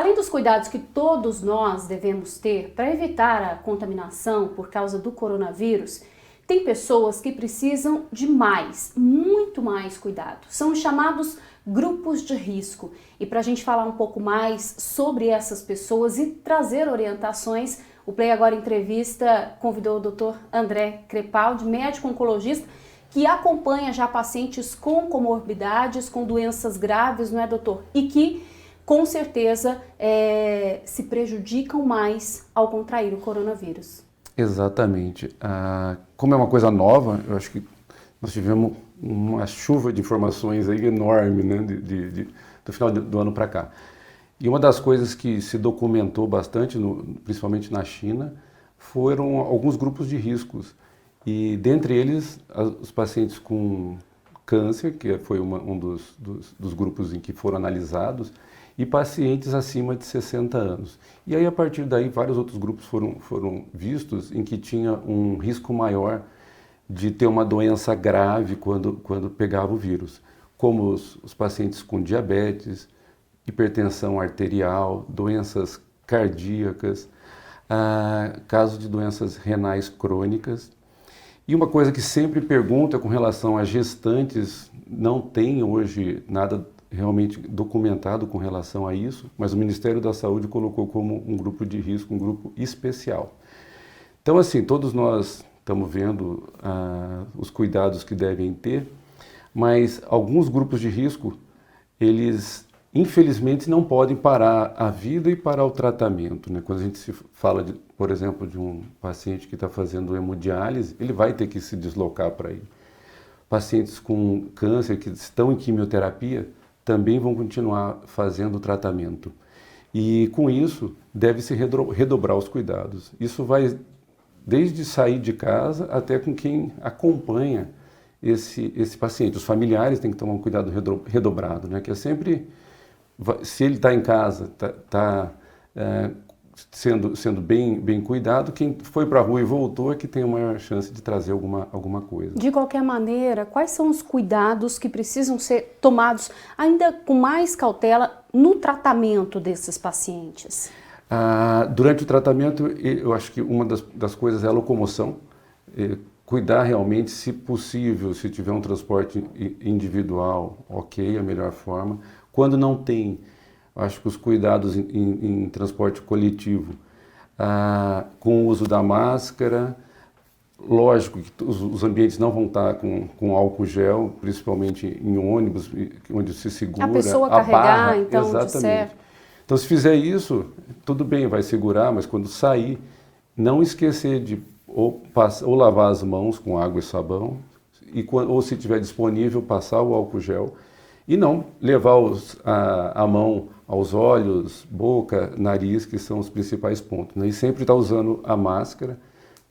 Além dos cuidados que todos nós devemos ter para evitar a contaminação por causa do coronavírus, tem pessoas que precisam de mais, muito mais cuidado. São os chamados grupos de risco. E para a gente falar um pouco mais sobre essas pessoas e trazer orientações, o Play Agora Entrevista convidou o Dr. André Crepaldi, médico oncologista, que acompanha já pacientes com comorbidades, com doenças graves, não é, doutor? E que, com certeza, se prejudicam mais ao contrair o coronavírus. Exatamente. Como é uma coisa nova, eu acho que nós tivemos uma chuva de informações aí enorme, né, do final do ano para cá. E uma das coisas que se documentou bastante, principalmente na China, foram alguns grupos de riscos. E dentre eles, os pacientes com câncer, que foi um dos grupos em que foram analisados, e pacientes acima de 60 anos. E aí, a partir daí, vários outros grupos foram vistos em que tinha um risco maior de ter uma doença grave quando pegava o vírus, como os pacientes com diabetes, hipertensão arterial, doenças cardíacas, casos de doenças renais crônicas. E uma coisa que sempre pergunta com relação a gestantes, não tem hoje nada realmente documentado com relação a isso, mas o Ministério da Saúde colocou como um grupo de risco, um grupo especial. Então, assim, todos nós estamos vendo os cuidados que devem ter, mas alguns grupos de risco, eles infelizmente não podem parar a vida e parar o tratamento, né? Quando a gente se fala, por exemplo, de um paciente que está fazendo hemodiálise, ele vai ter que se deslocar para ir. Pacientes com câncer que estão em quimioterapia também vão continuar fazendo o tratamento. E com isso, deve-se redobrar os cuidados. Isso vai desde sair de casa até com quem acompanha esse paciente. Os familiares têm que tomar um cuidado redobrado, né? Que é sempre, se ele está em casa, está sendo bem cuidado, quem foi para a rua e voltou é que tem a maior chance de trazer alguma coisa. De qualquer maneira, quais são os cuidados que precisam ser tomados ainda com mais cautela no tratamento desses pacientes? Durante o tratamento, eu acho que uma das coisas é a locomoção. Cuidar realmente, se possível, se tiver um transporte individual, ok, a melhor forma. Quando não tem, acho que os cuidados em transporte coletivo, com o uso da máscara, lógico que os ambientes não vão estar com álcool gel, principalmente em ônibus, onde se segura a pessoa a carregar, barra, então, exatamente. de certo. Então, se fizer isso, tudo bem, vai segurar, mas quando sair, não esquecer de ou lavar as mãos com água e sabão, ou se tiver disponível, passar o álcool gel, e não levar a mão aos olhos, boca, nariz, que são os principais pontos, né? E sempre estar usando a máscara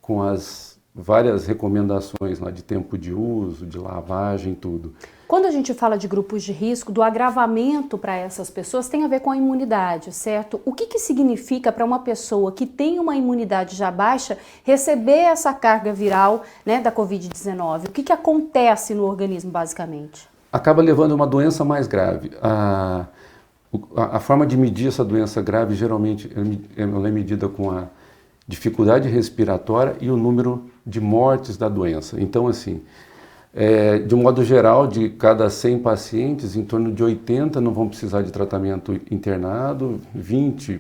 com as várias recomendações lá de tempo de uso, de lavagem, tudo. Quando a gente fala de grupos de risco, do agravamento para essas pessoas tem a ver com a imunidade, certo? O que significa para uma pessoa que tem uma imunidade já baixa receber essa carga viral, né, da Covid-19? O que acontece no organismo, basicamente? Acaba levando a uma doença mais grave. A forma de medir essa doença grave, geralmente, ela é medida com a dificuldade respiratória e o número de mortes da doença. Então, assim, de um modo geral, de cada 100 pacientes, em torno de 80 não vão precisar de tratamento internado, 20%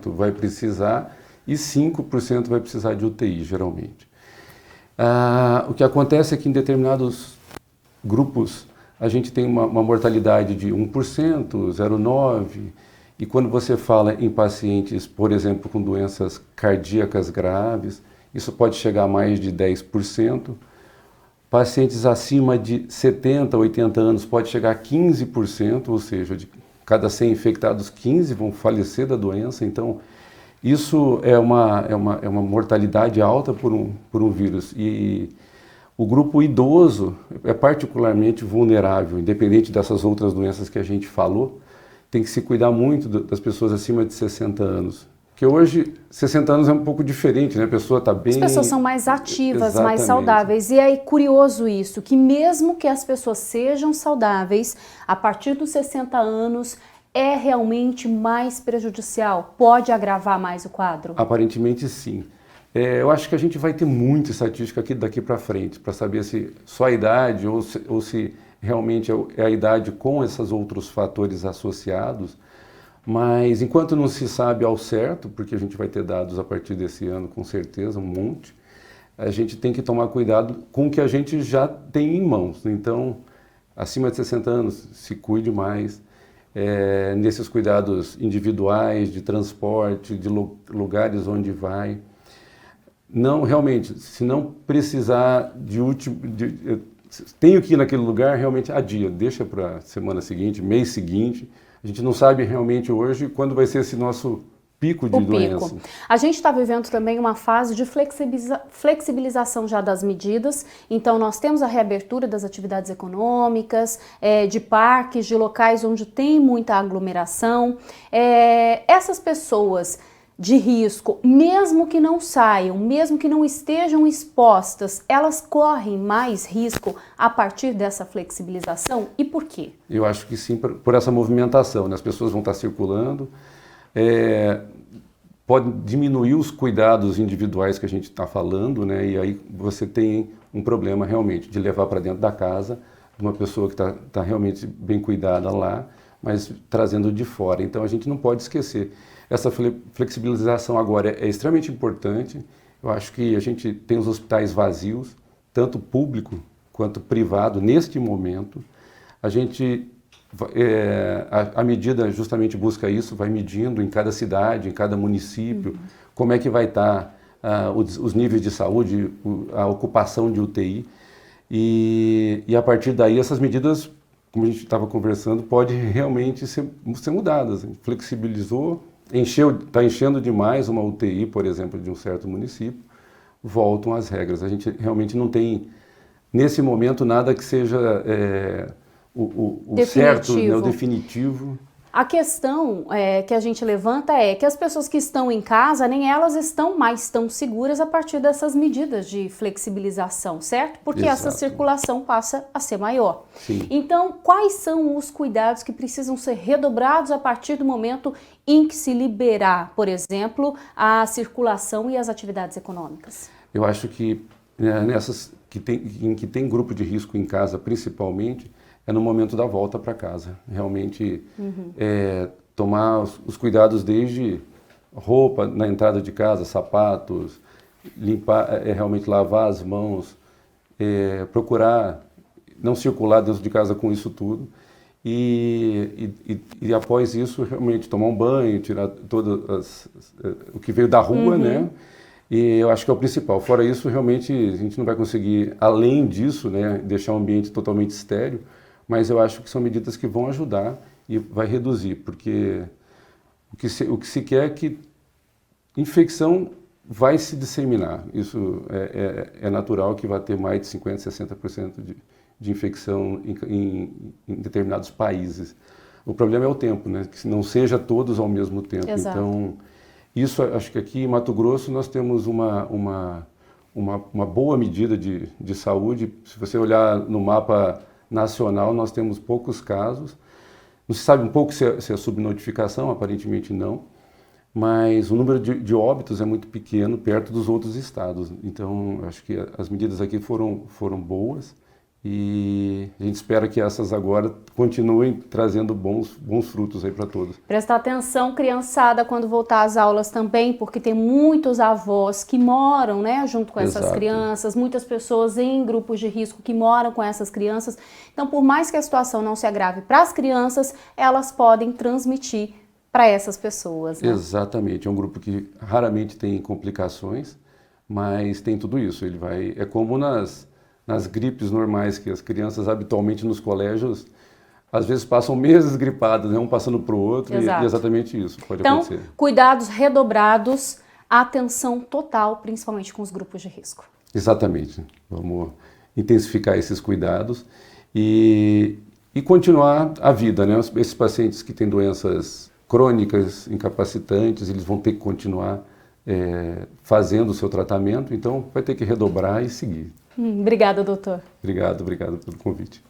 vai precisar e 5% vai precisar de UTI, geralmente. O que acontece é que em determinados grupos a gente tem uma mortalidade de 1%, 0,9%, e quando você fala em pacientes, por exemplo, com doenças cardíacas graves, isso pode chegar a mais de 10%. Pacientes acima de 70, 80 anos pode chegar a 15%, ou seja, de cada 100 infectados, 15 vão falecer da doença. Então, isso é uma mortalidade alta por um vírus. E o grupo idoso é particularmente vulnerável, independente dessas outras doenças que a gente falou. Tem que se cuidar muito das pessoas acima de 60 anos. Porque hoje, 60 anos é um pouco diferente, né? A pessoa está bem... As pessoas são mais ativas, Exatamente. Mais saudáveis. E é curioso isso, que mesmo que as pessoas sejam saudáveis, a partir dos 60 anos, é realmente mais prejudicial? Pode agravar mais o quadro? Aparentemente sim. Eu acho que a gente vai ter muita estatística daqui para frente, para saber se só a idade ou se realmente é a idade com esses outros fatores associados. Mas enquanto não se sabe ao certo, porque a gente vai ter dados a partir desse ano com certeza, um monte, a gente tem que tomar cuidado com o que a gente já tem em mãos. Então, acima de 60 anos, se cuide mais. Nesses cuidados individuais, de transporte, de lugares onde vai. Não, realmente, se não precisar de último... tenho que ir naquele lugar, realmente adia. Deixa para semana seguinte, mês seguinte. A gente não sabe realmente hoje quando vai ser esse nosso pico de doença. A gente está vivendo também uma fase de flexibilização já das medidas. Então, nós temos a reabertura das atividades econômicas, de parques, de locais onde tem muita aglomeração. Essas pessoas de risco, mesmo que não saiam, mesmo que não estejam expostas, elas correm mais risco a partir dessa flexibilização? E por quê? Eu acho que sim, por essa movimentação, né? As pessoas vão estar circulando, pode diminuir os cuidados individuais que a gente está falando, né? E aí você tem um problema realmente de levar para dentro da casa uma pessoa que está realmente bem cuidada lá, mas trazendo de fora. Então a gente não pode esquecer. Essa flexibilização agora é extremamente importante. Eu acho que a gente tem os hospitais vazios, tanto público quanto privado, neste momento. A gente, a medida justamente busca isso, vai medindo em cada cidade, em cada município, como é que vai estar os níveis de saúde, a ocupação de UTI. E a partir daí essas medidas, como a gente estava conversando, podem realmente ser mudadas. Flexibilizou, está enchendo demais uma UTI, por exemplo, de um certo município, voltam as regras. A gente realmente não tem, nesse momento, nada que seja o certo, né, o definitivo. A questão que a gente levanta é que as pessoas que estão em casa, nem elas estão mais tão seguras a partir dessas medidas de flexibilização, certo? Porque essa circulação passa a ser maior. Sim. Então, quais são os cuidados que precisam ser redobrados a partir do momento em que se liberar, por exemplo, a circulação e as atividades econômicas? Eu acho que nessas em que tem grupo de risco em casa, principalmente, é no momento da volta para casa. Realmente tomar os cuidados desde roupa na entrada de casa, sapatos, limpar, realmente lavar as mãos, procurar não circular dentro de casa com isso tudo. E após isso, realmente tomar um banho, tirar todo o que veio da rua, né? E eu acho que é o principal. Fora isso, realmente, a gente não vai conseguir, além disso, né, deixar o ambiente totalmente estéril, mas eu acho que são medidas que vão ajudar e vai reduzir, porque o que se quer é que infecção vai se disseminar. Isso é natural que vai ter mais de 50%, 60% de infecção em determinados países. O problema é o tempo, né? Que não seja todos ao mesmo tempo. Exato. Então, isso acho que aqui em Mato Grosso nós temos uma boa medida de saúde. Se você olhar no mapa nacional, nós temos poucos casos. Não se sabe um pouco se é subnotificação, aparentemente não, mas o número de óbitos é muito pequeno perto dos outros estados. Então, acho que as medidas aqui foram boas e a gente espera que essas agora continuem trazendo bons frutos aí para todos. Prestar atenção, criançada, quando voltar às aulas também, porque tem muitos avós que moram, né, junto com essas crianças, muitas pessoas em grupos de risco que moram com essas crianças. Então, por mais que a situação não se agrave para as crianças, elas podem transmitir para essas pessoas, né? Exatamente, é um grupo que raramente tem complicações, mas tem tudo isso. É como nas gripes normais, que as crianças habitualmente nos colégios, às vezes passam meses gripadas, né? Um passando para o outro, e é exatamente isso pode acontecer. Então, cuidados redobrados, atenção total, principalmente com os grupos de risco. Exatamente. Vamos intensificar esses cuidados e continuar a vida, né? Esses pacientes que têm doenças crônicas, incapacitantes, eles vão ter que continuar fazendo o seu tratamento, então vai ter que redobrar e seguir. Obrigada, doutor. Obrigado pelo convite.